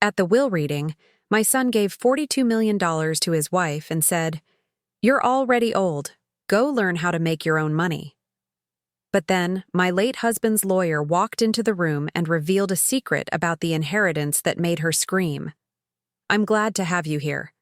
At the will reading, my son gave $42 million to his wife and said, "You're already old. Go learn how to make your own money." But then, my late husband's lawyer walked into the room and revealed a secret about the inheritance that made her scream. I'm glad to have you here.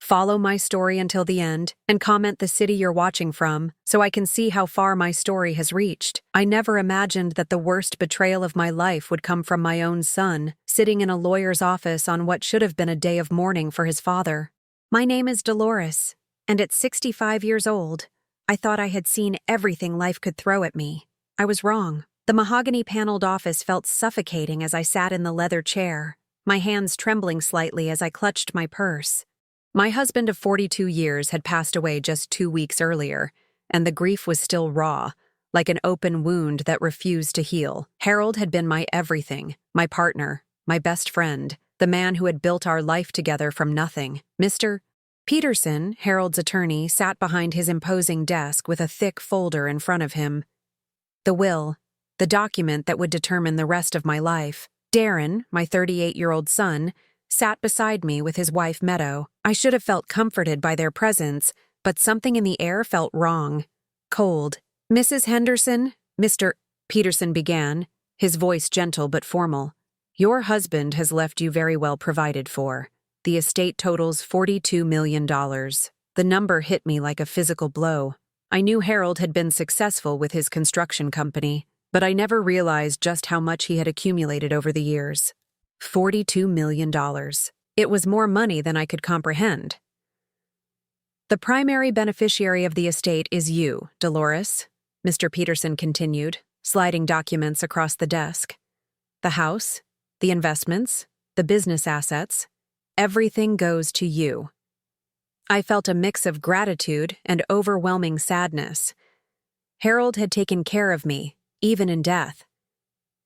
Follow my story until the end and comment the city you're watching from so I can see how far my story has reached. I never imagined that the worst betrayal of my life would come from my own son, sitting in a lawyer's office on what should have been a day of mourning for his father. My name is Dolores, and at 65 years old, I thought I had seen everything life could throw at me. I was wrong. The mahogany-paneled office felt suffocating as I sat in the leather chair, my hands trembling slightly as I clutched my purse. My husband of 42 years had passed away just 2 weeks earlier, and the grief was still raw, like an open wound that refused to heal. Harold had been my everything, my partner, my best friend, the man who had built our life together from nothing. Mr. Peterson, Harold's attorney, sat behind his imposing desk with a thick folder in front of him. The will, the document that would determine the rest of my life. Darren, my 38-year-old son, sat beside me with his wife Meadow. I should have felt comforted by their presence, but something in the air felt wrong. Cold. "Mrs. Henderson," Mr. Peterson began, his voice gentle but formal. "Your husband has left you very well provided for. The estate totals $42 million. The number hit me like a physical blow. I knew Harold had been successful with his construction company, but I never realized just how much he had accumulated over the years. $42 million. It was more money than I could comprehend. The primary beneficiary of the estate is you, Dolores," Mr. Peterson continued, sliding documents across the desk. "The house, the investments, the business assets, everything goes to you." I felt a mix of gratitude and overwhelming sadness. Harold had taken care of me, even in death.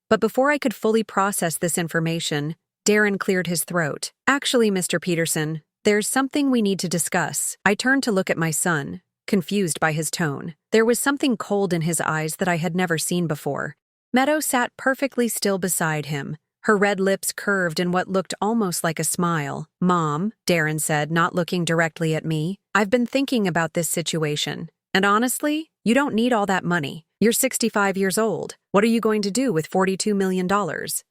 But before I could fully process this information, Darren cleared his throat. "Actually, Mr. Peterson, there's something we need to discuss." I turned to look at my son, confused by his tone. There was something cold in his eyes that I had never seen before. Meadow sat perfectly still beside him, her red lips curved in what looked almost like a smile. "Mom," Darren said, not looking directly at me, "I've been thinking about this situation, and honestly, you don't need all that money. You're 65 years old. What are you going to do with $42 million?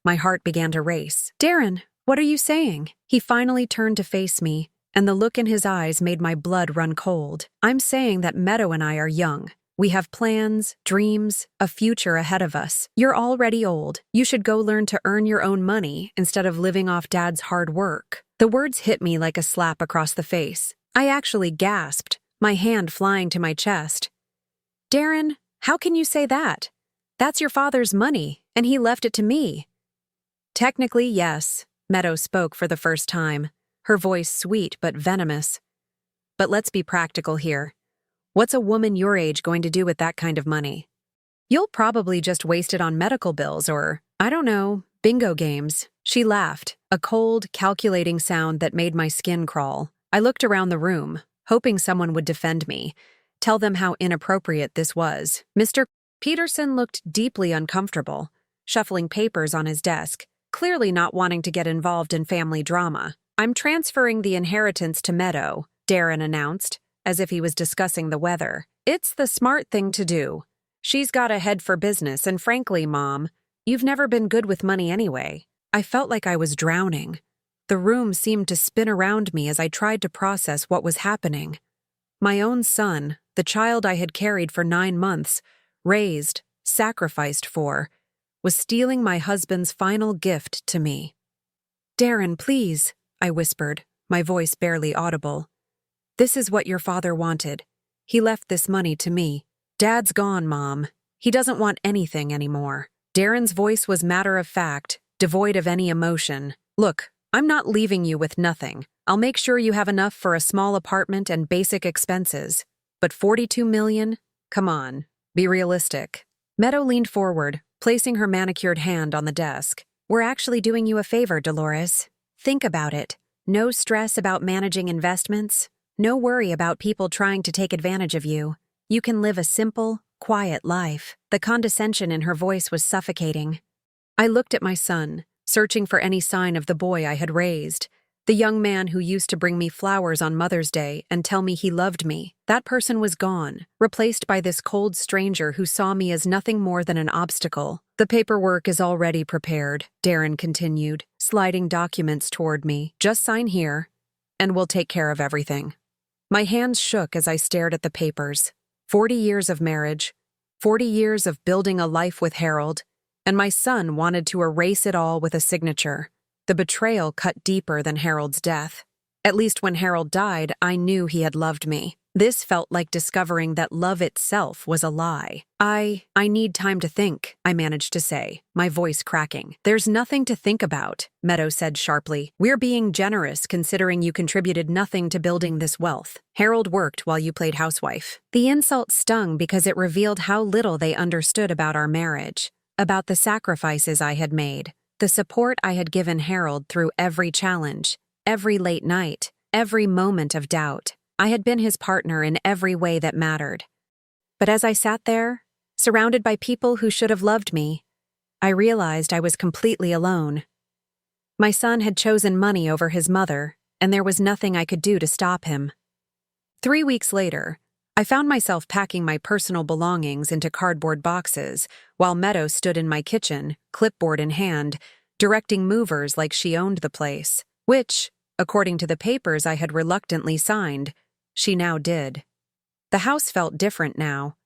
My heart began to race. "Darren, what are you saying?" He finally turned to face me, and the look in his eyes made my blood run cold. "I'm saying that Meadow and I are young. We have plans, dreams, a future ahead of us. You're already old. You should go learn to earn your own money instead of living off Dad's hard work." The words hit me like a slap across the face. I actually gasped, my hand flying to my chest. "Darren, how can you say that? That's your father's money, and he left it to me." "Technically, yes," Meadow spoke for the first time, her voice sweet but venomous. "But let's be practical here. What's a woman your age going to do with that kind of money? You'll probably just waste it on medical bills or, I don't know, bingo games." She laughed, a cold, calculating sound that made my skin crawl. I looked around the room, hoping someone would defend me, tell them how inappropriate this was. Mr. Peterson looked deeply uncomfortable, shuffling papers on his desk, clearly not wanting to get involved in family drama. "I'm transferring the inheritance to Meadow," Darren announced, as if he was discussing the weather. "It's the smart thing to do. She's got a head for business, and frankly, Mom, you've never been good with money anyway." I felt like I was drowning. The room seemed to spin around me as I tried to process what was happening. My own son, the child I had carried for 9 months, raised, sacrificed for, was stealing my husband's final gift to me. "Darren, please," I whispered, my voice barely audible. "This is what your father wanted. He left this money to me. Dad's gone, Mom. He doesn't want anything anymore." Darren's voice was matter-of-fact, devoid of any emotion. "Look, I'm not leaving you with nothing. I'll make sure you have enough for a small apartment and basic expenses. But $42 million? Come on, be realistic." Meadow leaned forward, placing her manicured hand on the desk. "We're actually doing you a favor, Dolores. Think about it. No stress about managing investments. No worry about people trying to take advantage of you. You can live a simple, quiet life." The condescension in her voice was suffocating. I looked at my son, searching for any sign of the boy I had raised. The young man who used to bring me flowers on Mother's Day and tell me he loved me. That person was gone, replaced by this cold stranger who saw me as nothing more than an obstacle. The paperwork is already prepared, Darren continued, sliding documents toward me. Just sign here, and we'll take care of everything. My hands shook as I stared at the papers. 40 years of marriage, 40 years of building a life with Harold, and my son wanted to erase it all with a signature. The betrayal cut deeper than Harold's death. At least when Harold died, I knew he had loved me. This felt like discovering that love itself was a lie. I need time to think, I managed to say, my voice cracking. There's nothing to think about, Meadow said sharply. We're being generous considering you contributed nothing to building this wealth. Harold worked while you played housewife. The insult stung because it revealed how little they understood about our marriage, about the sacrifices I had made. The support I had given Harold through every challenge, every late night, every moment of doubt. I had been his partner in every way that mattered. But as I sat there, surrounded by people who should have loved me, I realized I was completely alone. My son had chosen money over his mother, and there was nothing I could do to stop him. 3 weeks later, I found myself packing my personal belongings into cardboard boxes, while Meadow stood in my kitchen, clipboard in hand, directing movers like she owned the place, which, according to the papers I had reluctantly signed, she now did. The house felt different now.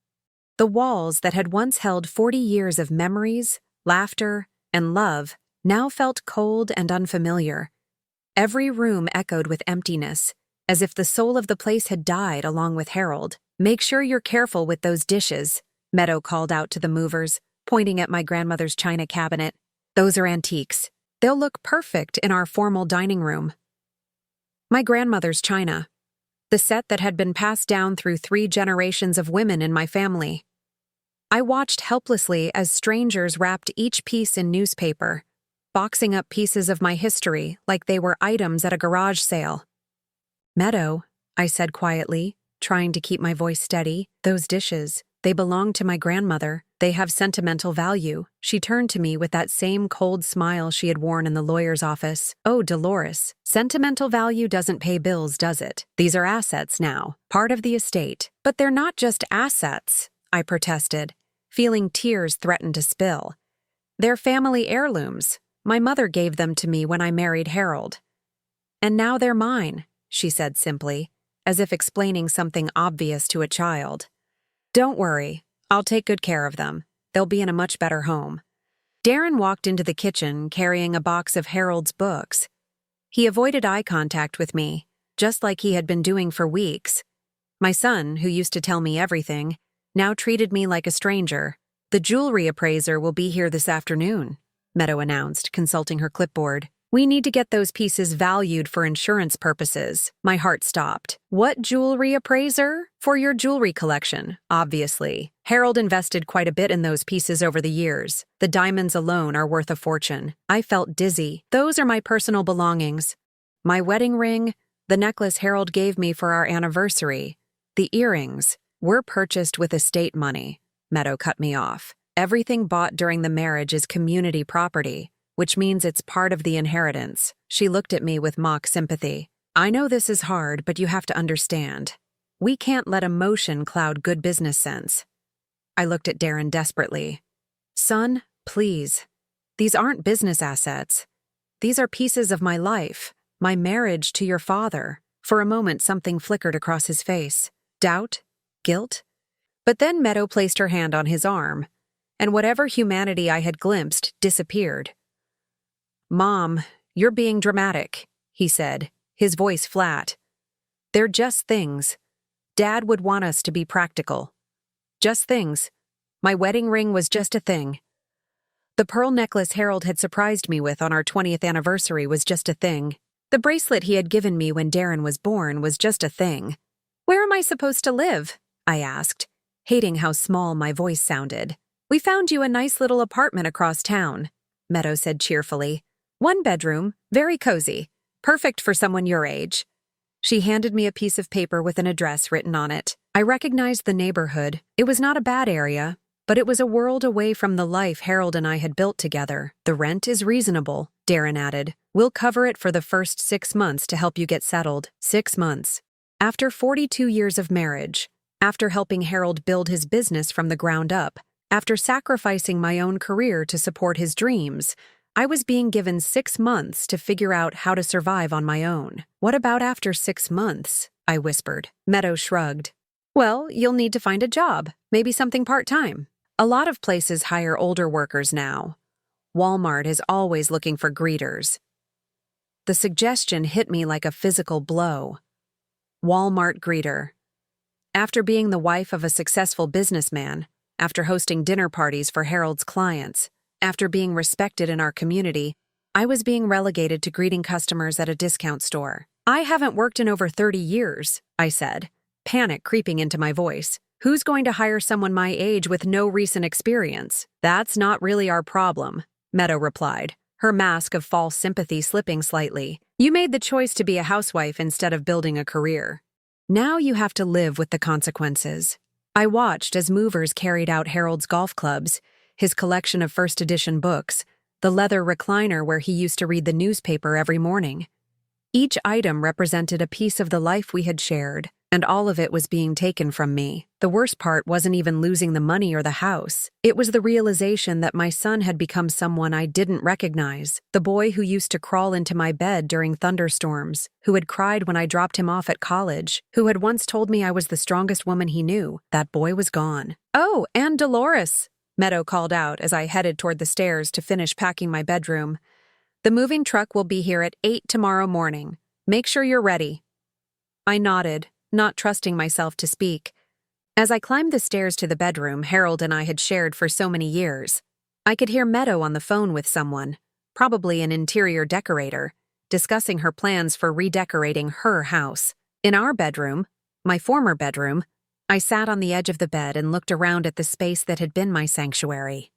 The walls that had once held 40 years of memories, laughter, and love now felt cold and unfamiliar. Every room echoed with emptiness, as if the soul of the place had died along with Harold. Make sure you're careful with those dishes, Meadow called out to the movers, pointing at my grandmother's china cabinet. Those are antiques. They'll look perfect in our formal dining room. My grandmother's china, the set that had been passed down through 3 generations of women in my family. I watched helplessly as strangers wrapped each piece in newspaper, boxing up pieces of my history like they were items at a garage sale. Meadow, I said quietly, trying to keep my voice steady, those dishes, they belong to my grandmother. They have sentimental value. She turned to me with that same cold smile she had worn in the lawyer's office. Oh, Dolores, sentimental value doesn't pay bills, does it? These are assets now, part of the estate. But they're not just assets, I protested, feeling tears threaten to spill. They're family heirlooms. My mother gave them to me when I married Harold. And now they're mine, she said simply, as if explaining something obvious to a child. Don't worry, I'll take good care of them. They'll be in a much better home. Darren walked into the kitchen carrying a box of Harold's books. He avoided eye contact with me, just like he had been doing for weeks. My son, who used to tell me everything, now treated me like a stranger. The jewelry appraiser will be here this afternoon, Meadow announced, consulting her clipboard. We need to get those pieces valued for insurance purposes. My heart stopped. What jewelry appraiser? For your jewelry collection, obviously. Harold invested quite a bit in those pieces over the years. The diamonds alone are worth a fortune. I felt dizzy. Those are my personal belongings. My wedding ring, the necklace Harold gave me for our anniversary, the earrings, were purchased with estate money. Meadow cut me off. Everything bought during the marriage is community property, which means it's part of the inheritance. She looked at me with mock sympathy. I know this is hard, but you have to understand. We can't let emotion cloud good business sense. I looked at Darren desperately. Son, please. These aren't business assets. These are pieces of my life, my marriage to your father. For a moment, something flickered across his face. Doubt? Guilt? But then Meadow placed her hand on his arm, and whatever humanity I had glimpsed disappeared. Mom, you're being dramatic, he said, his voice flat. They're just things. Dad would want us to be practical. Just things. My wedding ring was just a thing. The pearl necklace Harold had surprised me with on our 20th anniversary was just a thing. The bracelet he had given me when Darren was born was just a thing. Where am I supposed to live? I asked, hating how small my voice sounded. We found you a nice little apartment across town, Meadow said cheerfully. 1 bedroom, very cozy, perfect for someone your age. She handed me a piece of paper with an address written on it. I recognized the neighborhood. It was not a bad area, But it was a world away from the life Harold and I had built together. The rent is reasonable, Darren added. We'll cover it for the first 6 months to help you get settled. 6 months. After 42 years of marriage, after helping Harold build his business from the ground up, after sacrificing my own career to support his dreams, I was being given 6 months to figure out how to survive on my own. What about after 6 months? I whispered. Meadow shrugged. Well, you'll need to find a job, maybe something part-time. A lot of places hire older workers now. Walmart is always looking for greeters. The suggestion hit me like a physical blow. Walmart greeter. After being the wife of a successful businessman, after hosting dinner parties for Harold's clients, after being respected in our community, I was being relegated to greeting customers at a discount store. I haven't worked in over 30 years, I said, panic creeping into my voice. Who's going to hire someone my age with no recent experience? That's not really our problem, Meadow replied, her mask of false sympathy slipping slightly. You made the choice to be a housewife instead of building a career. Now you have to live with the consequences. I watched as movers carried out Harold's golf clubs, his collection of first edition books, the leather recliner where he used to read the newspaper every morning. Each item represented a piece of the life we had shared, and all of it was being taken from me. The worst part wasn't even losing the money or the house. It was the realization that my son had become someone I didn't recognize, the boy who used to crawl into my bed during thunderstorms, who had cried when I dropped him off at college, who had once told me I was the strongest woman he knew. That boy was gone. Oh, and Dolores, Meadow called out as I headed toward the stairs to finish packing my bedroom. The moving truck will be here at 8 tomorrow morning. Make sure you're ready. I nodded, not trusting myself to speak. As I climbed the stairs to the bedroom Harold and I had shared for so many years, I could hear Meadow on the phone with someone, probably an interior decorator, discussing her plans for redecorating her house. In our bedroom, my former bedroom, I sat on the edge of the bed and looked around at the space that had been my sanctuary.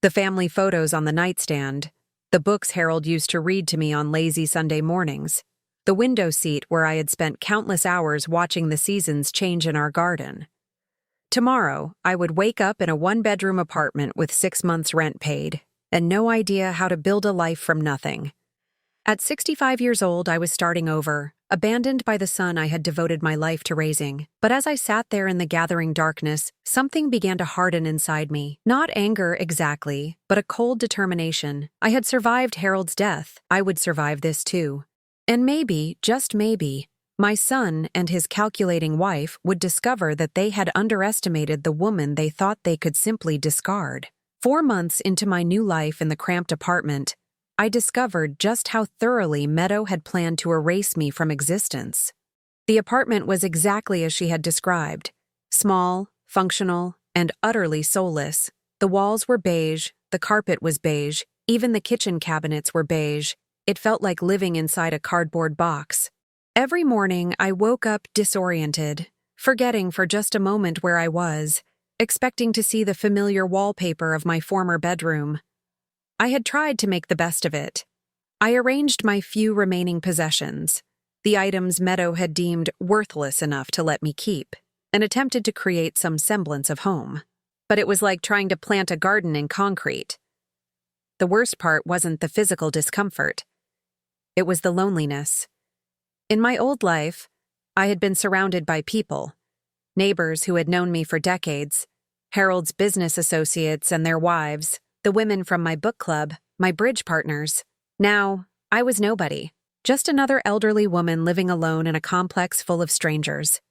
The family photos on the nightstand, the books Harold used to read to me on lazy Sunday mornings, the window seat where I had spent countless hours watching the seasons change in our garden. Tomorrow, I would wake up in a one-bedroom apartment with 6 months' rent paid, and no idea how to build a life from nothing. At 65 years old, I was starting over, abandoned by the son I had devoted my life to raising. But as I sat there in the gathering darkness, something began to harden inside me. Not anger exactly, but a cold determination. I had survived Harold's death. I would survive this too. And maybe, just maybe, my son and his calculating wife would discover that they had underestimated the woman they thought they could simply discard. 4 months into my new life in the cramped apartment, I discovered just how thoroughly Meadow had planned to erase me from existence. The apartment was exactly as she had described. Small, functional, and utterly soulless. The walls were beige, the carpet was beige, even the kitchen cabinets were beige. It felt like living inside a cardboard box. Every morning, I woke up disoriented, forgetting for just a moment where I was, expecting to see the familiar wallpaper of my former bedroom. I had tried to make the best of it. I arranged my few remaining possessions, the items Meadow had deemed worthless enough to let me keep, and attempted to create some semblance of home. But it was like trying to plant a garden in concrete. The worst part wasn't the physical discomfort. It was the loneliness. In my old life, I had been surrounded by people, neighbors who had known me for decades, Harold's business associates and their wives, the women from my book club, my bridge partners. Now, I was nobody, just another elderly woman living alone in a complex full of strangers.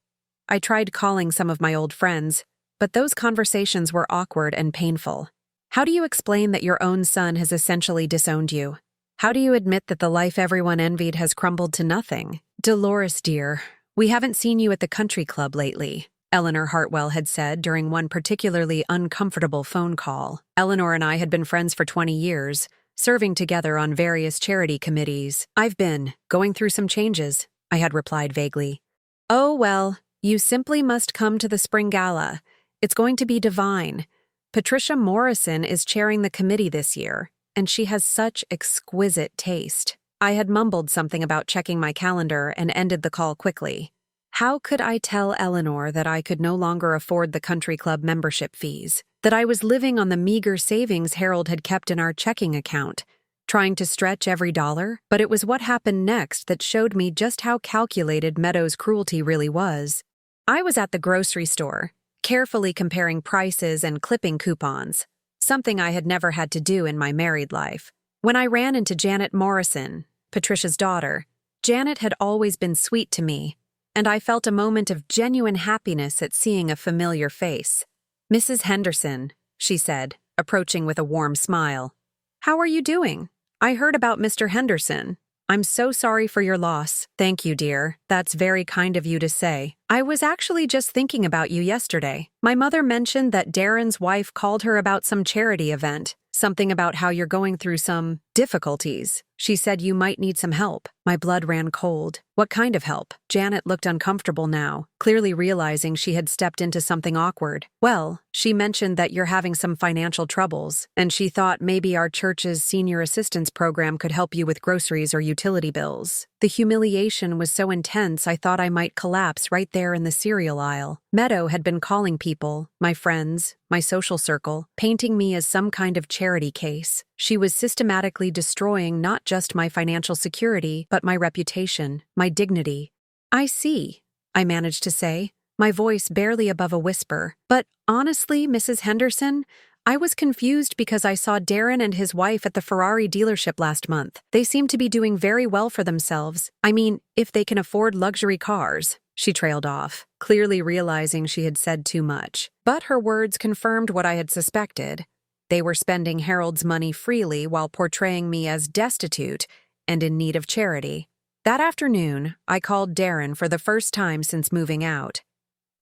I tried calling some of my old friends, but those conversations were awkward and painful. How do you explain that your own son has essentially disowned you? How do you admit that the life everyone envied has crumbled to nothing? Dolores, dear, we haven't seen you at the country club lately, Eleanor Hartwell had said during one particularly uncomfortable phone call. Eleanor and I had been friends for 20 years, serving together on various charity committees. I've been going through some changes, I had replied vaguely. Oh, well, you simply must come to the spring gala. It's going to be divine. Patricia Morrison is chairing the committee this year, and she has such exquisite taste. I had mumbled something about checking my calendar and ended the call quickly. How could I tell Eleanor that I could no longer afford the country club membership fees? That I was living on the meager savings Harold had kept in our checking account, trying to stretch every dollar? But it was what happened next that showed me just how calculated Meadow's cruelty really was. I was at the grocery store, carefully comparing prices and clipping coupons, something I had never had to do in my married life, when I ran into Janet Morrison, Patricia's daughter. Janet had always been sweet to me, and I felt a moment of genuine happiness at seeing a familiar face. "Mrs. Henderson," she said, approaching with a warm smile. "How are you doing? I heard about Mr. Henderson. I'm so sorry for your loss." "Thank you, dear. That's very kind of you to say. I was actually just thinking about you yesterday. My mother mentioned that Darren's wife called her about some charity event, something about how you're going through some difficulties. She said you might need some help." My blood ran cold. What kind of help? Janet looked uncomfortable now, clearly realizing she had stepped into something awkward. "Well, she mentioned that you're having some financial troubles, and she thought maybe our church's senior assistance program could help you with groceries or utility bills." The humiliation was so intense I thought I might collapse right there in the cereal aisle. Meadow had been calling people, my friends, my social circle, painting me as some kind of charity case. She was systematically destroying not just my financial security, but my reputation, my dignity. "I see," I managed to say, my voice barely above a whisper. "But honestly, Mrs. Henderson, I was confused because I saw Darren and his wife at the Ferrari dealership last month. They seem to be doing very well for themselves. I mean, if they can afford luxury cars." She trailed off, clearly realizing she had said too much. But her words confirmed what I had suspected. They were spending Harold's money freely while portraying me as destitute and in need of charity. That afternoon, I called Darren for the first time since moving out.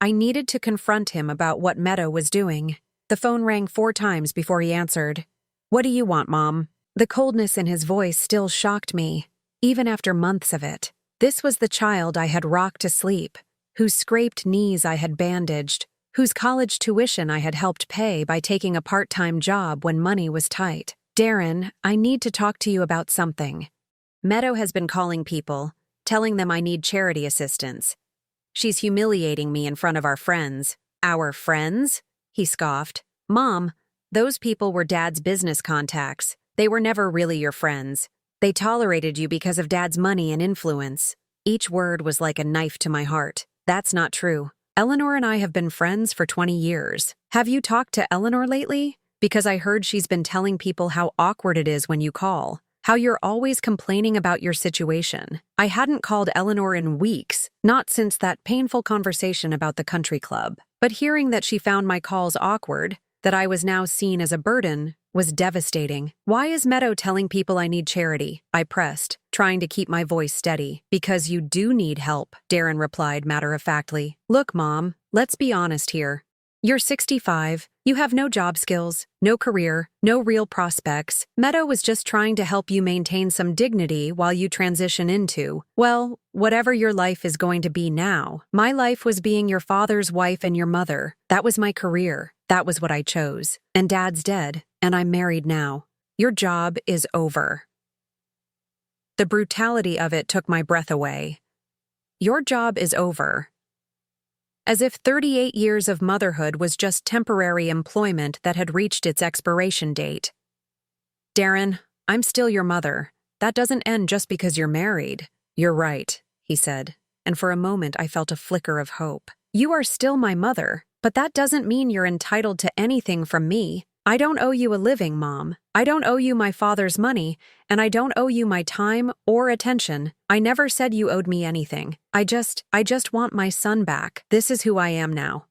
I needed to confront him about what Meadow was doing. The phone rang 4 times before he answered. "What do you want, Mom?" The coldness in his voice still shocked me, even after months of it. This was the child I had rocked to sleep, whose scraped knees I had bandaged, whose college tuition I had helped pay by taking a part-time job when money was tight. "Darren, I need to talk to you about something. Meadow has been calling people, telling them I need charity assistance. She's humiliating me in front of our friends." "Our friends?" he scoffed. "Mom, those people were Dad's business contacts. They were never really your friends. They tolerated you because of Dad's money and influence." Each word was like a knife to my heart. "That's not true. Eleanor and I have been friends for 20 years. Have you talked to Eleanor lately? Because I heard she's been telling people how awkward it is when you call, how you're always complaining about your situation." I hadn't called Eleanor in weeks, not since that painful conversation about the country club. But hearing that she found my calls awkward, that I was now seen as a burden, was devastating. "Why is Meadow telling people I need charity?" I pressed, trying to keep my voice steady. "Because you do need help," Darren replied matter-of-factly. "Look, Mom, let's be honest here. You're 65, you have no job skills, no career, no real prospects. Meadow was just trying to help you maintain some dignity while you transition into, well, whatever your life is going to be now. My life was being your father's wife and your mother. That was my career. That was what I chose. And Dad's dead, and I'm married now. Your job is over." The brutality of it took my breath away. Your job is over. As if 38 years of motherhood was just temporary employment that had reached its expiration date. "Darren, I'm still your mother. That doesn't end just because you're married." "You're right," he said, and for a moment I felt a flicker of hope. "You are still my mother, but that doesn't mean you're entitled to anything from me. I don't owe you a living, Mom. I don't owe you my father's money, and I don't owe you my time or attention. I never said you owed me anything. I just want my son back. This is who I am now.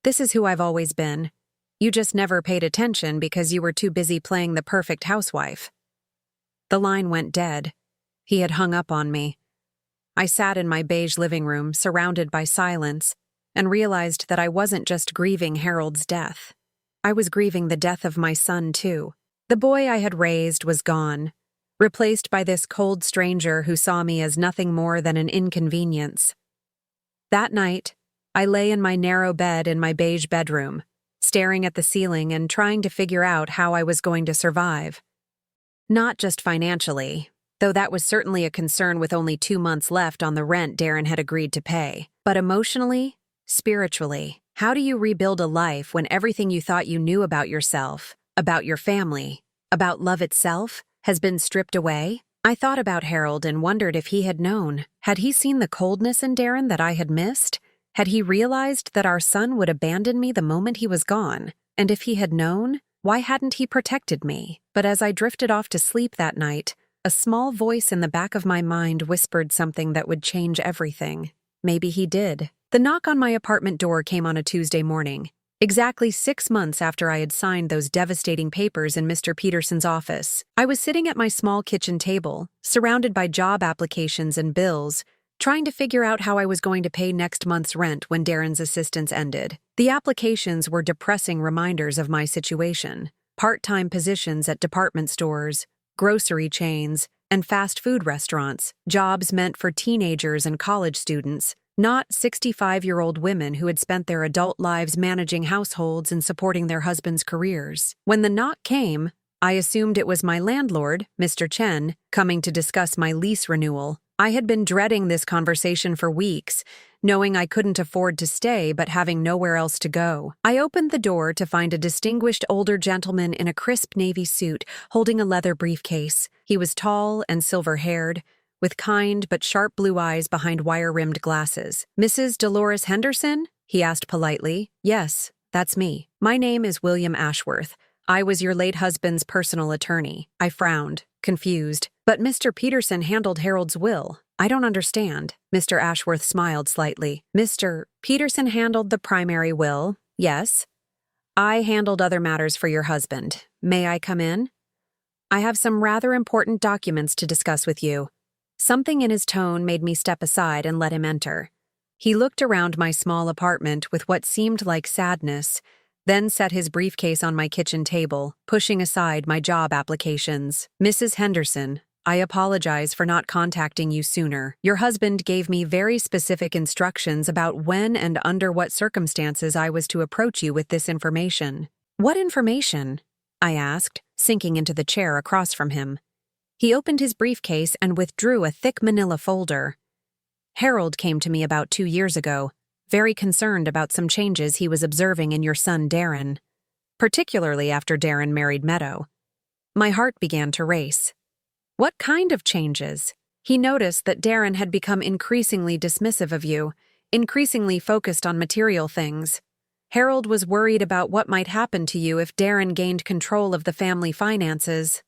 This is who I've always been. You just never paid attention because you were too busy playing the perfect housewife." The line went dead. He had hung up on me. I sat in my beige living room, surrounded by silence, and realized that I wasn't just grieving Harold's death. I was grieving the death of my son, too. The boy I had raised was gone, replaced by this cold stranger who saw me as nothing more than an inconvenience. That night, I lay in my narrow bed in my beige bedroom, staring at the ceiling and trying to figure out how I was going to survive. Not just financially, though that was certainly a concern with only 2 months left on the rent Darren had agreed to pay. But emotionally, spiritually, how do you rebuild a life when everything you thought you knew about yourself, about your family, about love itself, has been stripped away? I thought about Harold and wondered if he had known. Had he seen the coldness in Darren that I had missed? Had he realized that our son would abandon me the moment he was gone? And if he had known, why hadn't he protected me? But as I drifted off to sleep that night, a small voice in the back of my mind whispered something that would change everything. Maybe he did. The knock on my apartment door came on a Tuesday morning, exactly 6 months after I had signed those devastating papers in Mr. Peterson's office. I was sitting at my small kitchen table, surrounded by job applications and bills, trying to figure out how I was going to pay next month's rent when Darren's assistance ended. The applications were depressing reminders of my situation: part-time positions at department stores, grocery chains, and fast food restaurants, jobs meant for teenagers and college students, not 65-year-old women who had spent their adult lives managing households and supporting their husbands' careers. When the knock came, I assumed it was my landlord, Mr. Chen, coming to discuss my lease renewal. I had been dreading this conversation for weeks, knowing I couldn't afford to stay but having nowhere else to go. I opened the door to find a distinguished older gentleman in a crisp navy suit holding a leather briefcase. He was tall and silver-haired, with kind but sharp blue eyes behind wire-rimmed glasses. "Mrs. Dolores Henderson?" he asked politely. "Yes, that's me. My name is William Ashworth. I was your late husband's personal attorney." I frowned, confused. "But Mr. Peterson handled Harold's will. I don't understand." Mr. Ashworth smiled slightly. "Mr. Peterson handled the primary will, yes. I handled other matters for your husband. May I come in? I have some rather important documents to discuss with you." Something in his tone made me step aside and let him enter. He looked around my small apartment with what seemed like sadness, then set his briefcase on my kitchen table, pushing aside my job applications. "Mrs. Henderson, I apologize for not contacting you sooner. Your husband gave me very specific instructions about when and under what circumstances I was to approach you with this information." "What information?" I asked, sinking into the chair across from him. He opened his briefcase and withdrew a thick manila folder. "Harold came to me about 2 years ago, very concerned about some changes he was observing in your son Darren, particularly after Darren married Meadow." My heart began to race. "What kind of changes?" "He noticed that Darren had become increasingly dismissive of you, increasingly focused on material things. Harold was worried about what might happen to you if Darren gained control of the family finances."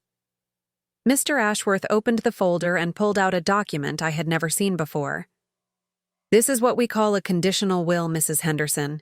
Mr. Ashworth opened the folder and pulled out a document I had never seen before. "This is what we call a conditional will, Mrs. Henderson.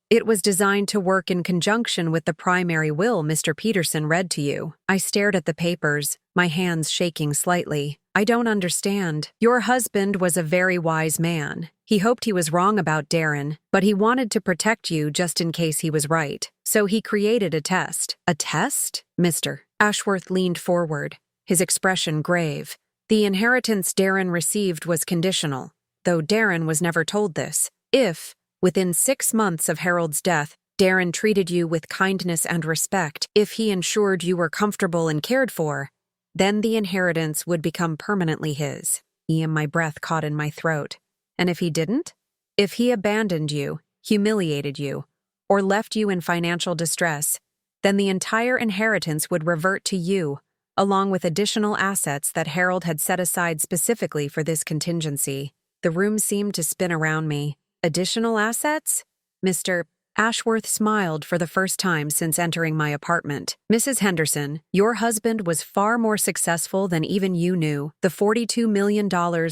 It was designed to work in conjunction with the primary will Mr. Peterson read to you." I stared at the papers, my hands shaking slightly. "I don't understand. Your husband was a very wise man. He hoped he was wrong about Darren, but he wanted to protect you just in case he was right. So he created a test." "A test?" Mr. Ashworth leaned forward, his expression grave. "The inheritance Darren received was conditional, though Darren was never told this. If, within 6 months of Harold's death, Darren treated you with kindness and respect, if he ensured you were comfortable and cared for, then the inheritance would become permanently his." My breath caught in my throat. "And if he didn't? If he abandoned you, humiliated you, or left you in financial distress, then the entire inheritance would revert to you, along with additional assets that Harold had set aside specifically for this contingency." The room seemed to spin around me. "Additional assets?" Mr. Ashworth smiled for the first time since entering my apartment. "Mrs. Henderson, your husband was far more successful than even you knew. The $42 million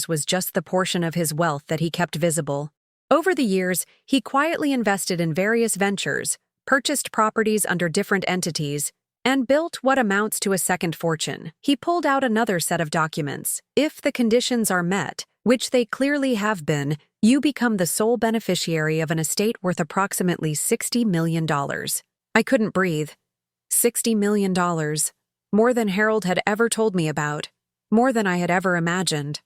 was just the portion of his wealth that he kept visible. Over the years, he quietly invested in various ventures, purchased properties under different entities, and built what amounts to a second fortune." He pulled out another set of documents. "If the conditions are met, which they clearly have been, you become the sole beneficiary of an estate worth approximately $60 million. I couldn't breathe. $60 million. More than Harold had ever told me about. More than I had ever imagined.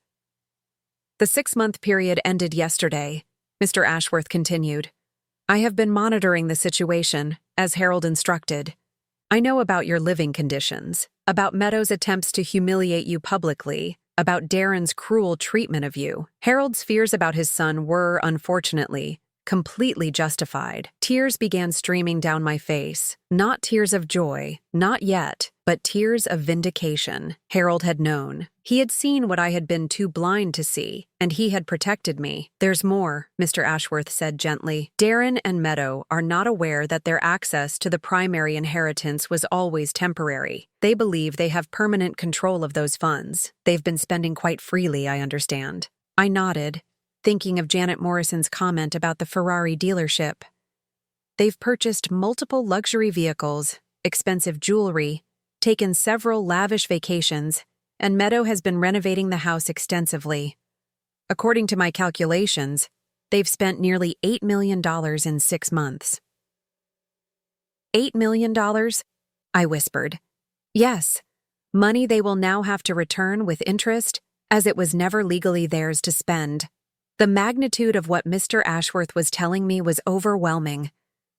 "The 6-month period ended yesterday," Mr. Ashworth continued. "I have been monitoring the situation, as Harold instructed. I know about your living conditions, about Meadow's attempts to humiliate you publicly, about Darren's cruel treatment of you. Harold's fears about his son were, unfortunately, completely justified. Tears began streaming down my face. Not tears of joy, not yet, but tears of vindication. Harold had known. He had seen what I had been too blind to see, and he had protected me. There's more, Mr. Ashworth said gently. Darren and Meadow are not aware that their access to the primary inheritance was always temporary. They believe they have permanent control of those funds. They've been spending quite freely, I understand. I nodded, thinking of Janet Morrison's comment about the Ferrari dealership. They've purchased multiple luxury vehicles, expensive jewelry, taken several lavish vacations, and Meadow has been renovating the house extensively. According to my calculations, they've spent nearly $8 million in 6 months. $8 million? I whispered. Yes, money they will now have to return with interest, as it was never legally theirs to spend. The magnitude of what Mr. Ashworth was telling me was overwhelming.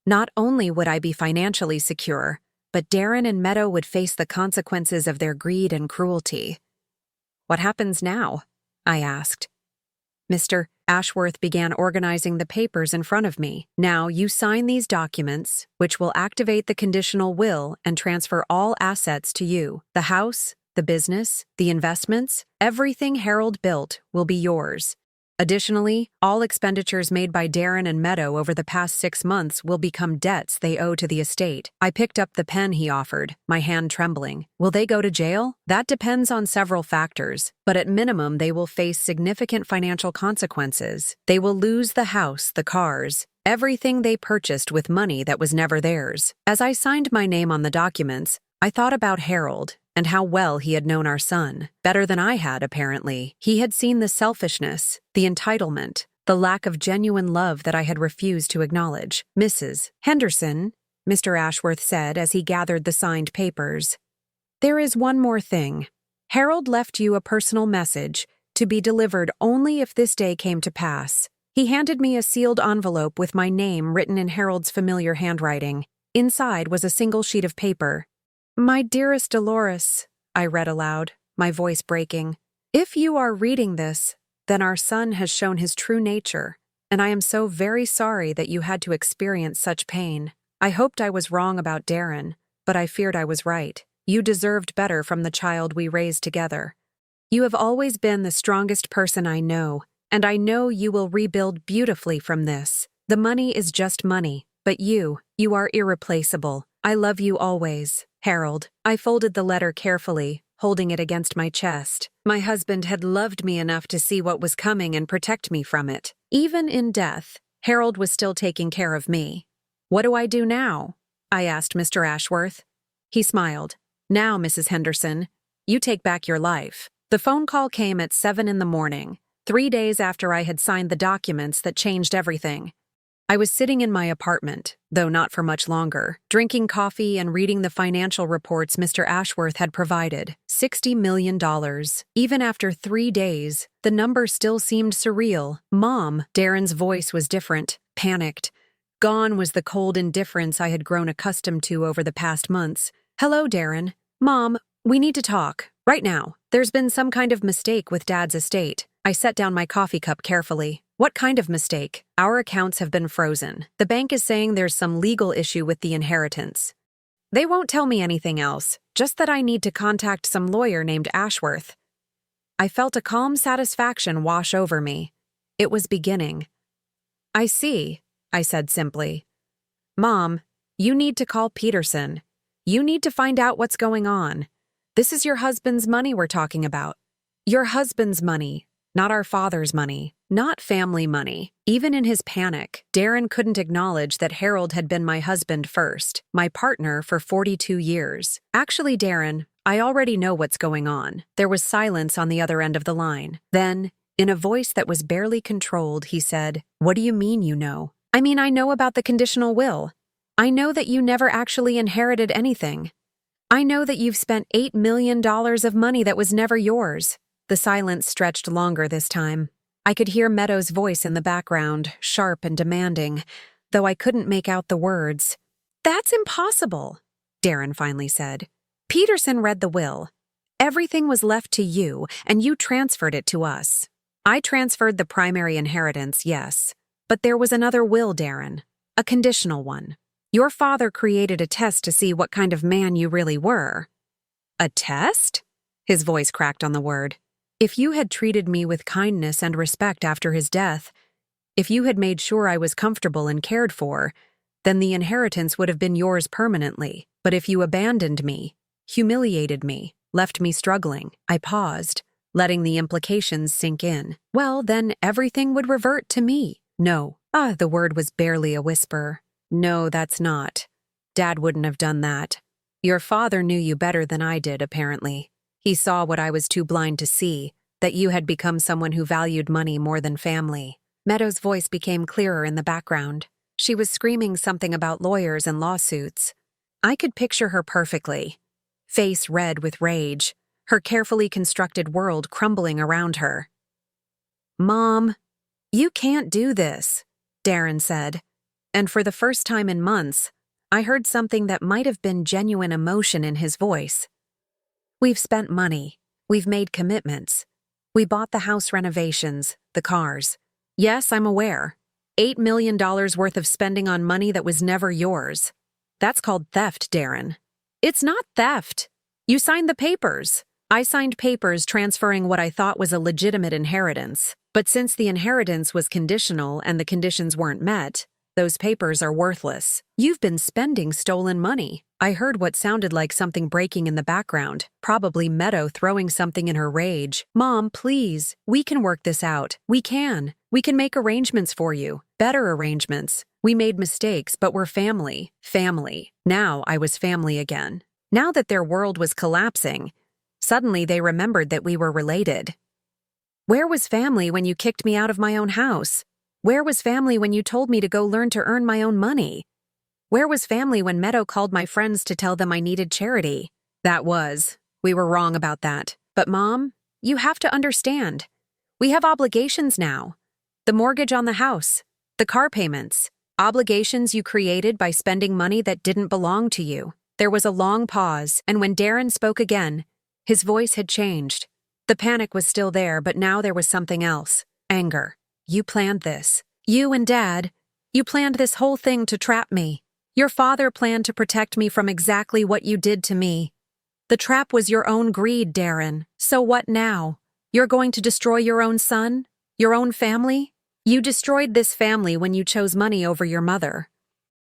Not only would I be financially secure, but Darren and Meadow would face the consequences of their greed and cruelty. What happens now? I asked. Mr. Ashworth began organizing the papers in front of me. Now you sign these documents, which will activate the conditional will and transfer all assets to you. The house, the business, the investments, everything Harold built will be yours. Additionally, all expenditures made by Darren and Meadow over the past 6 months will become debts they owe to the estate. I picked up the pen he offered, my hand trembling. Will they go to jail? That depends on several factors, but at minimum they will face significant financial consequences. They will lose the house, the cars, everything they purchased with money that was never theirs. As I signed my name on the documents, I thought about Harold and how well he had known our son. Better than I had, apparently. He had seen the selfishness, the entitlement, the lack of genuine love that I had refused to acknowledge. Mrs. Henderson, Mr. Ashworth said as he gathered the signed papers, there is one more thing. Harold left you a personal message to be delivered only if this day came to pass. He handed me a sealed envelope with my name written in Harold's familiar handwriting. Inside was a single sheet of paper. My dearest Dolores, I read aloud, my voice breaking. If you are reading this, then our son has shown his true nature, and I am so very sorry that you had to experience such pain. I hoped I was wrong about Darren, but I feared I was right. You deserved better from the child we raised together. You have always been the strongest person I know, and I know you will rebuild beautifully from this. The money is just money, but you are irreplaceable. I love you always, Harold. I folded the letter carefully, holding it against my chest. My husband had loved me enough to see what was coming and protect me from it. Even in death, Harold was still taking care of me. What do I do now? I asked Mr. Ashworth. He smiled. Now, Mrs. Henderson, you take back your life. The phone call came at 7 in the morning, 3 days after I had signed the documents that changed everything. I was sitting in my apartment, though not for much longer, drinking coffee and reading the financial reports Mr. Ashworth had provided. $60 million. Even after 3 days, the number still seemed surreal. Mom, Darren's voice was different, panicked. Gone was the cold indifference I had grown accustomed to over the past months. Hello, Darren. Mom, we need to talk. Right now. There's been some kind of mistake with Dad's estate. I set down my coffee cup carefully. What kind of mistake? Our accounts have been frozen. The bank is saying there's some legal issue with the inheritance. They won't tell me anything else, just that I need to contact some lawyer named Ashworth. I felt a calm satisfaction wash over me. It was beginning. I see, I said simply. Mom, you need to call Peterson. You need to find out what's going on. This is your husband's money we're talking about. Your husband's money, not our father's money. Not family money. Even in his panic, Darren couldn't acknowledge that Harold had been my husband first, my partner for 42 years. Actually, Darren, I already know what's going on. There was silence on the other end of the line. Then, in a voice that was barely controlled, he said, What do you mean you know? I mean, I know about the conditional will. I know that you never actually inherited anything. I know that you've spent $8 million of money that was never yours. The silence stretched longer this time. I could hear Meadow's voice in the background, sharp and demanding, though I couldn't make out the words. That's impossible. Darren finally said. Peterson read the will. Everything was left to you, and you transferred it to us. I transferred the primary inheritance, yes. But there was another will, Darren. A conditional one. Your father created a test to see what kind of man you really were. A test? His voice cracked on the word. If you had treated me with kindness and respect after his death, if you had made sure I was comfortable and cared for, then the inheritance would have been yours permanently. But if you abandoned me, humiliated me, left me struggling, I paused, letting the implications sink in. Well, then everything would revert to me. No. The word was barely a whisper. No, that's not. Dad wouldn't have done that. Your father knew you better than I did, apparently. He saw what I was too blind to see, that you had become someone who valued money more than family. Meadow's voice became clearer in the background. She was screaming something about lawyers and lawsuits. I could picture her perfectly. Face red with rage, her carefully constructed world crumbling around her. Mom, you can't do this, Darren said. And for the first time in months, I heard something that might have been genuine emotion in his voice. We've spent money. We've made commitments. We bought the house renovations, the cars. Yes, I'm aware. $8 million worth of spending on money that was never yours. That's called theft, Darren. It's not theft. You signed the papers. I signed papers transferring what I thought was a legitimate inheritance. But since the inheritance was conditional and the conditions weren't met, those papers are worthless. You've been spending stolen money. I heard what sounded like something breaking in the background, probably Meadow throwing something in her rage. Mom, please, we can work this out. We can. We can make arrangements for you. Better arrangements. We made mistakes, but we're family. Family. Now I was family again. Now that their world was collapsing, suddenly they remembered that we were related. Where was family when you kicked me out of my own house? Where was family when you told me to go learn to earn my own money? Where was family when Meadow called my friends to tell them I needed charity? We were wrong about that. But Mom, you have to understand. We have obligations now. The mortgage on the house, the car payments, obligations you created by spending money that didn't belong to you. There was a long pause, and when Darren spoke again, his voice had changed. The panic was still there, but now there was something else. Anger. You planned this. You and Dad, you planned this whole thing to trap me. Your father planned to protect me from exactly what you did to me. The trap was your own greed, Darren. So what now? You're going to destroy your own son? Your own family? You destroyed this family when you chose money over your mother.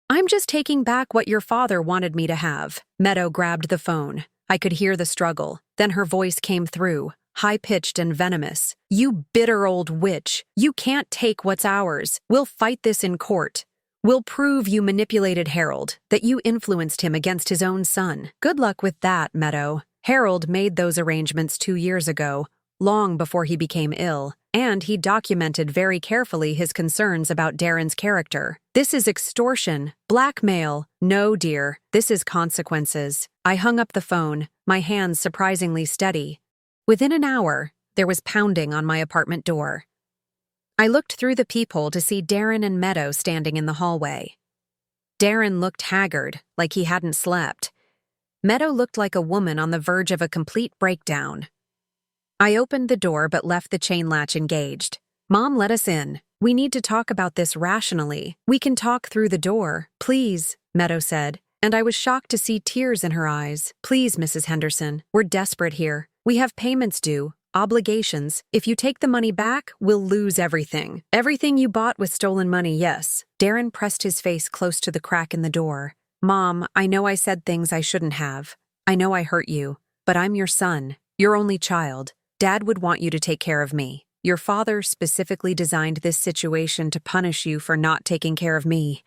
I'm just taking back what your father wanted me to have. Meadow grabbed the phone. I could hear the struggle. Then her voice came through, high-pitched and venomous. You bitter old witch. You can't take what's ours. We'll fight this in court. We'll prove you manipulated Harold, that you influenced him against his own son. Good luck with that, Meadow. Harold made those arrangements 2 years ago, long before he became ill, and he documented very carefully his concerns about Darren's character. This is extortion, blackmail. No, dear, this is consequences. I hung up the phone, my hands surprisingly steady. Within an hour, there was pounding on my apartment door. I looked through the peephole to see Darren and Meadow standing in the hallway. Darren looked haggard, like he hadn't slept. Meadow looked like a woman on the verge of a complete breakdown. I opened the door but left the chain latch engaged. Mom, let us in. We need to talk about this rationally. We can talk through the door. Please, Meadow said, and I was shocked to see tears in her eyes. Please, Mrs. Henderson, we're desperate here. We have payments due, obligations. If you take the money back, we'll lose everything. Everything you bought with stolen money, yes. Darren pressed his face close to the crack in the door. Mom, I know I said things I shouldn't have. I know I hurt you, but I'm your son, your only child. Dad would want you to take care of me. Your father specifically designed this situation to punish you for not taking care of me.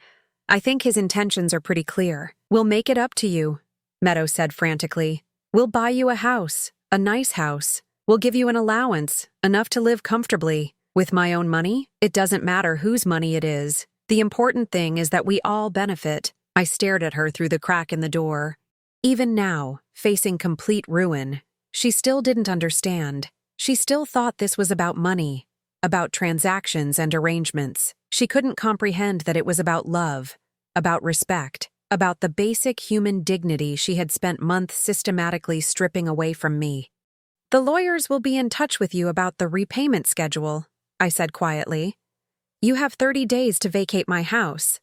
I think his intentions are pretty clear. We'll make it up to you, Meadow said frantically. We'll buy you a house, a nice house. We'll give you an allowance, enough to live comfortably. With my own money, it doesn't matter whose money it is. The important thing is that we all benefit. I stared at her through the crack in the door. Even now, facing complete ruin, she still didn't understand. She still thought this was about money, about transactions and arrangements. She couldn't comprehend that it was about love, about respect, about the basic human dignity she had spent months systematically stripping away from me. "The lawyers will be in touch with you about the repayment schedule," I said quietly. "You have 30 days to vacate my house."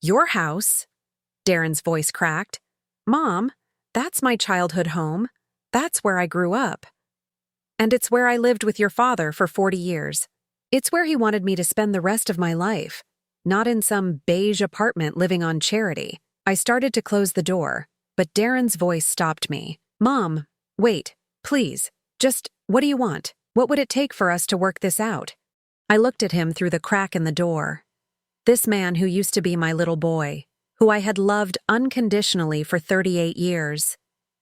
"Your house?" Darren's voice cracked. "Mom, that's my childhood home. That's where I grew up. And it's where I lived with your father for 40 years. It's where he wanted me to spend the rest of my life, not in some beige apartment living on charity." I started to close the door, but Darren's voice stopped me. "Mom, wait, please. Just, what do you want? What would it take for us to work this out?" I looked at him through the crack in the door. This man who used to be my little boy, who I had loved unconditionally for 38 years.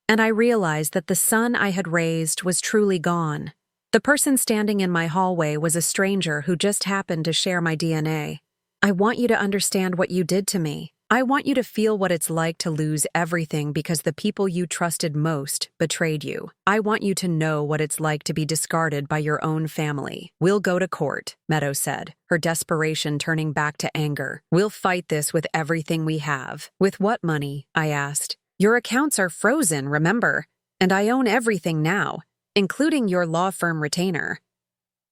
And I realized that the son I had raised was truly gone. The person standing in my hallway was a stranger who just happened to share my DNA. "I want you to understand what you did to me. I want you to feel what it's like to lose everything because the people you trusted most betrayed you. I want you to know what it's like to be discarded by your own family. We'll go to court," Meadow said, her desperation turning back to anger. "We'll fight this with everything we have." "With what money?" I asked. "Your accounts are frozen, remember? And I own everything now, including your law firm retainer."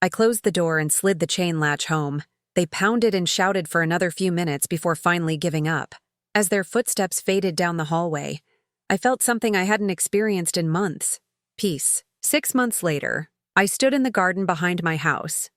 I closed the door and slid the chain latch home. They pounded and shouted for another few minutes before finally giving up. As their footsteps faded down the hallway, I felt something I hadn't experienced in months: peace. 6 months later, I stood in the garden behind my house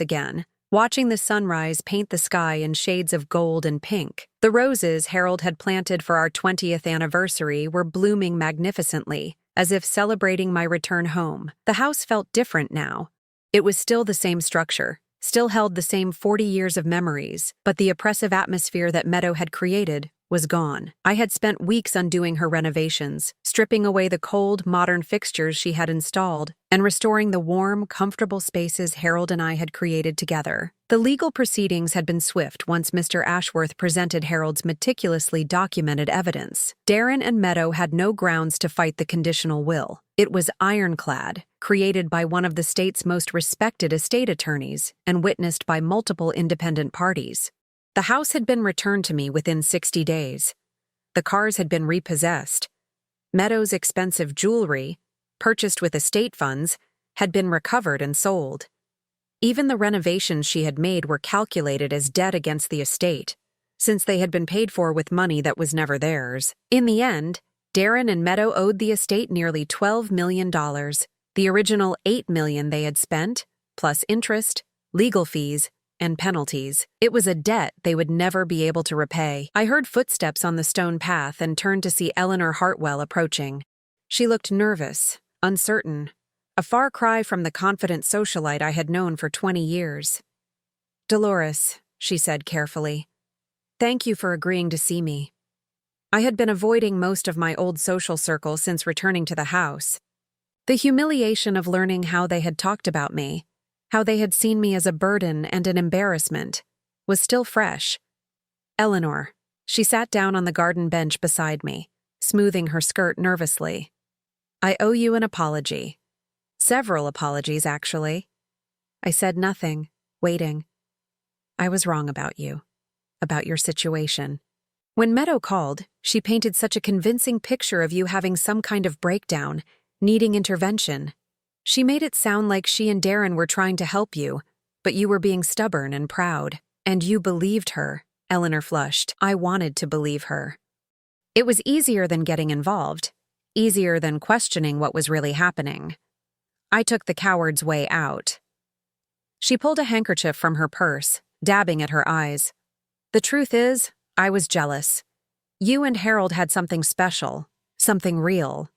again, watching the sunrise paint the sky in shades of gold and pink. The roses Harold had planted for our 20th anniversary were blooming magnificently, as if celebrating my return home. The house felt different now. It was still the same structure, still held the same 40 years of memories, but the oppressive atmosphere that Meadow had created was gone. I had spent weeks undoing her renovations, stripping away the cold, modern fixtures she had installed, and restoring the warm, comfortable spaces Harold and I had created together. The legal proceedings had been swift once Mr. Ashworth presented Harold's meticulously documented evidence. Darren and Meadow had no grounds to fight the conditional will. It was ironclad, created by one of the state's most respected estate attorneys and witnessed by multiple independent parties. The house had been returned to me within 60 days. The cars had been repossessed. Meadow's expensive jewelry, purchased with estate funds, had been recovered and sold. Even the renovations she had made were calculated as debt against the estate, since they had been paid for with money that was never theirs. In the end, Darren and Meadow owed the estate nearly $12 million, the original $8 million they had spent, plus interest, legal fees, and penalties. It was a debt they would never be able to repay. I heard footsteps on the stone path and turned to see Eleanor Hartwell approaching. She looked nervous, uncertain, a far cry from the confident socialite I had known for 20 years. "Dolores," she said carefully, "thank you for agreeing to see me. I had been avoiding most of my old social circle since returning to the house. The humiliation of learning how they had talked about me, how they had seen me as a burden and an embarrassment, was still fresh." "Eleanor," she sat down on the garden bench beside me, smoothing her skirt nervously. "I owe you an apology. Several apologies, actually." I said nothing, waiting. "I was wrong about you, about your situation. When Meadow called, she painted such a convincing picture of you having some kind of breakdown, needing intervention. She made it sound like she and Darren were trying to help you, but you were being stubborn and proud. And you believed her." Eleanor flushed. "I wanted to believe her. It was easier than getting involved, easier than questioning what was really happening. I took the coward's way out." She pulled a handkerchief from her purse, dabbing at her eyes. "The truth is, I was jealous. You and Harold had something special, something real.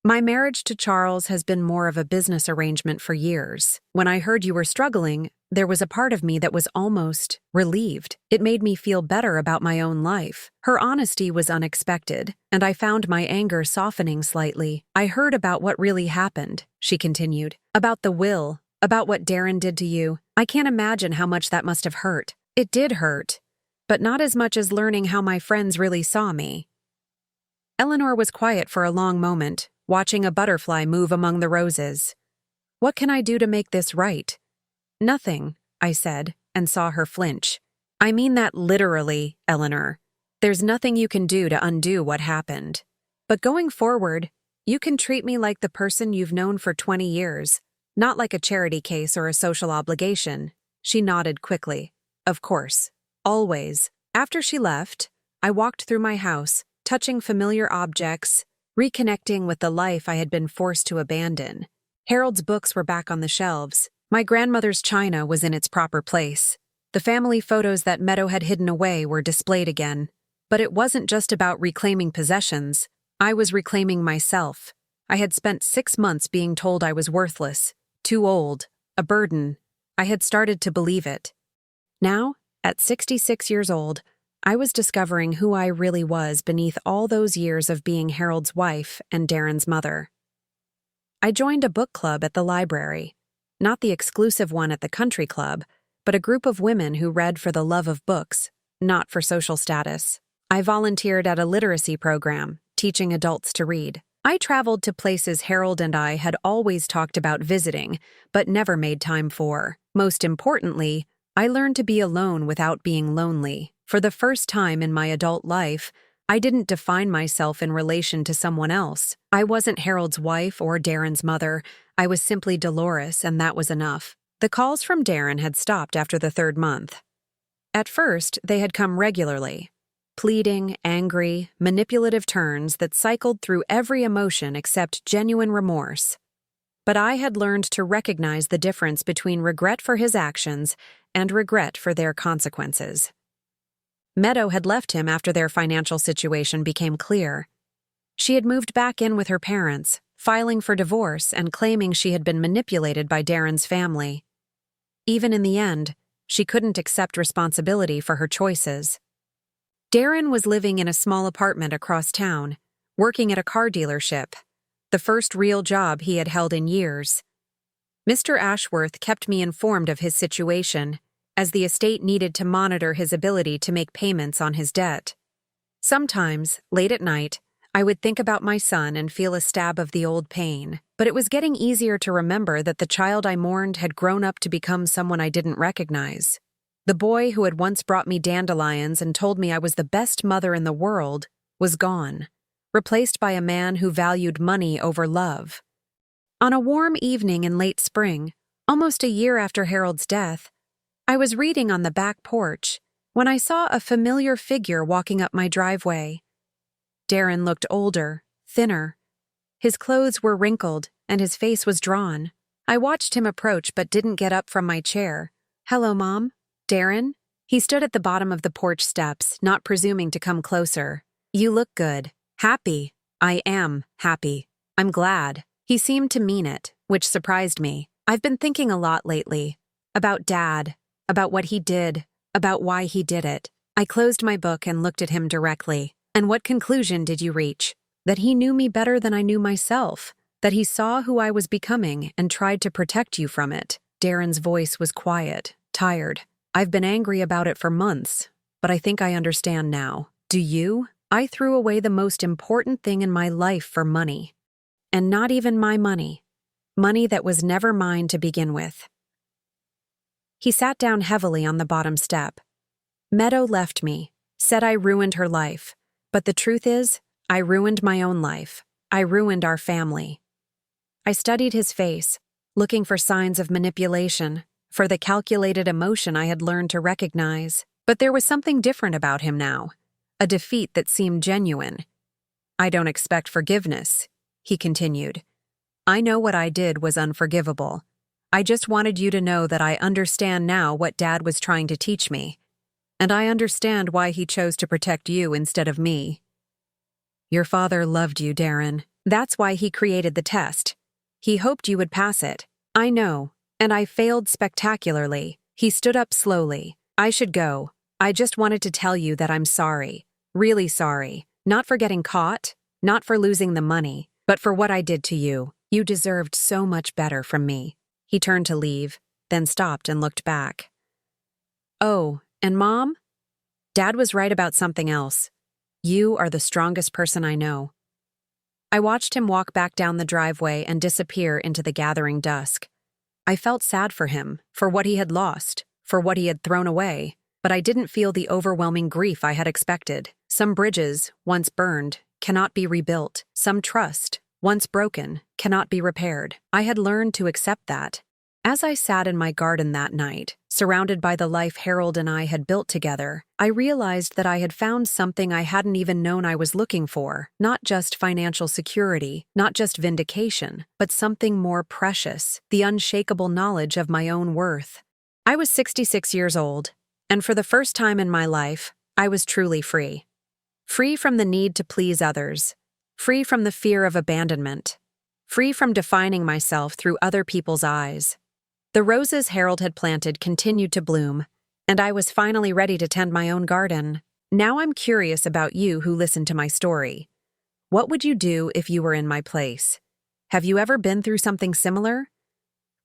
My marriage to Charles has been more of a business arrangement for years. When I heard you were struggling, there was a part of me that was almost relieved. It made me feel better about my own life." Her honesty was unexpected, and I found my anger softening slightly. "I heard about what really happened," she continued. "About the will, about what Darren did to you. I can't imagine how much that must have hurt." "It did hurt, but not as much as learning how my friends really saw me." Eleanor was quiet for a long moment, watching a butterfly move among the roses. "What can I do to make this right?" "Nothing," I said, and saw her flinch. "I mean that literally, Eleanor. There's nothing you can do to undo what happened. But going forward, you can treat me like the person you've known for 20 years, not like a charity case or a social obligation." She nodded quickly. "Of course. Always." After she left, I walked through my house, touching familiar objects, reconnecting with the life I had been forced to abandon. Harold's books were back on the shelves. My grandmother's china was in its proper place. The family photos that Meadow had hidden away were displayed again. But it wasn't just about reclaiming possessions. I was reclaiming myself. I had spent 6 months being told I was worthless, too old, a burden. I had started to believe it. Now, at 66 years old, I was discovering who I really was beneath all those years of being Harold's wife and Darren's mother. I joined a book club at the library, not the exclusive one at the country club, but a group of women who read for the love of books, not for social status. I volunteered at a literacy program, teaching adults to read. I traveled to places Harold and I had always talked about visiting, but never made time for. Most importantly, I learned to be alone without being lonely. For the first time in my adult life, I didn't define myself in relation to someone else. I wasn't Harold's wife or Darren's mother. I was simply Dolores, and that was enough. The calls from Darren had stopped after the 3rd month. At first, they had come regularly. Pleading, angry, manipulative turns that cycled through every emotion except genuine remorse. But I had learned to recognize the difference between regret for his actions and regret for their consequences. Meadow had left him after their financial situation became clear. She had moved back in with her parents, filing for divorce and claiming she had been manipulated by Darren's family. Even in the end, she couldn't accept responsibility for her choices. Darren was living in a small apartment across town, working at a car dealership, the first real job he had held in years. Mr. Ashworth kept me informed of his situation, as the estate needed to monitor his ability to make payments on his debt. Sometimes, late at night, I would think about my son and feel a stab of the old pain, but it was getting easier to remember that the child I mourned had grown up to become someone I didn't recognize. The boy who had once brought me dandelions and told me I was the best mother in the world was gone, replaced by a man who valued money over love. On a warm evening in late spring, almost a year after Harold's death, I was reading on the back porch when I saw a familiar figure walking up my driveway. Darren looked older, thinner. His clothes were wrinkled and his face was drawn. I watched him approach but didn't get up from my chair. "Hello, Mom." "Darren?" He stood at the bottom of the porch steps, not presuming to come closer. "You look good." "Happy." "I am happy. I'm glad." He seemed to mean it, which surprised me. I've been thinking a lot lately. About Dad, about what he did, about why he did it. I closed my book and looked at him directly. "And what conclusion did you reach?" "That he knew me better than I knew myself. That he saw who I was becoming and tried to protect you from it." Darren's voice was quiet, tired. "I've been angry about it for months, but I think I understand now. Do you? I threw away the most important thing in my life for money. And not even my money. Money that was never mine to begin with." He sat down heavily on the bottom step. "Meadow left me, said I ruined her life. But the truth is, I ruined my own life. I ruined our family." I studied his face, looking for signs of manipulation, for the calculated emotion I had learned to recognize. But there was something different about him now, a defeat that seemed genuine. "I don't expect forgiveness," he continued. "I know what I did was unforgivable. I just wanted you to know that I understand now what Dad was trying to teach me. And I understand why he chose to protect you instead of me. Your father loved you, Darren. That's why he created the test. He hoped you would pass it. I know, and I failed spectacularly." He stood up slowly. "I should go. I just wanted to tell you that I'm sorry. Really sorry. Not for getting caught, not for losing the money, but for what I did to you. You deserved so much better from me." He turned to leave, then stopped and looked back. "Oh, and Mom? Dad was right about something else. You are the strongest person I know." I watched him walk back down the driveway and disappear into the gathering dusk. I felt sad for him, for what he had lost, for what he had thrown away, but I didn't feel the overwhelming grief I had expected. Some bridges, once burned, cannot be rebuilt. Some trust, once broken, cannot be repaired. I had learned to accept that. As I sat in my garden that night, surrounded by the life Harold and I had built together, I realized that I had found something I hadn't even known I was looking for. Not just financial security, not just vindication, but something more precious, the unshakable knowledge of my own worth. I was 66 years old, and for the first time in my life, I was truly free. Free from the need to please others. Free from the fear of abandonment. Free from defining myself through other people's eyes. The roses Harold had planted continued to bloom, and I was finally ready to tend my own garden. Now I'm curious about you who listened to my story. What would you do if you were in my place? Have you ever been through something similar?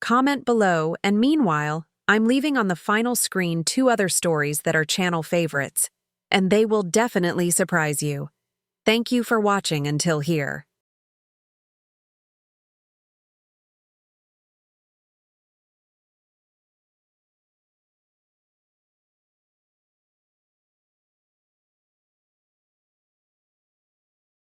Comment below, and meanwhile, I'm leaving on the final screen 2 other stories that are channel favorites, and they will definitely surprise you. Thank you for watching until here.